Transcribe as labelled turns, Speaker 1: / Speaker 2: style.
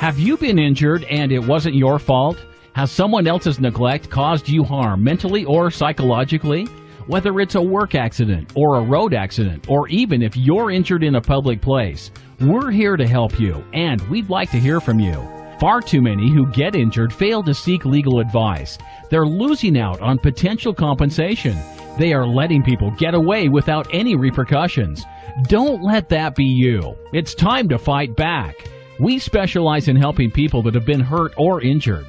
Speaker 1: Have you been injured and it wasn't your fault? Has someone else's neglect caused you harm mentally or psychologically? Whether it's a work accident or a road accident, or even if you're injured in a public place, we're here to help you, and we'd like to hear from you. Far too many who get injured fail to seek legal advice. They're losing out on potential compensation. They are letting people get away without any repercussions. Don't let that be you. It's time to fight back. We specialize in helping people that have been hurt or injured.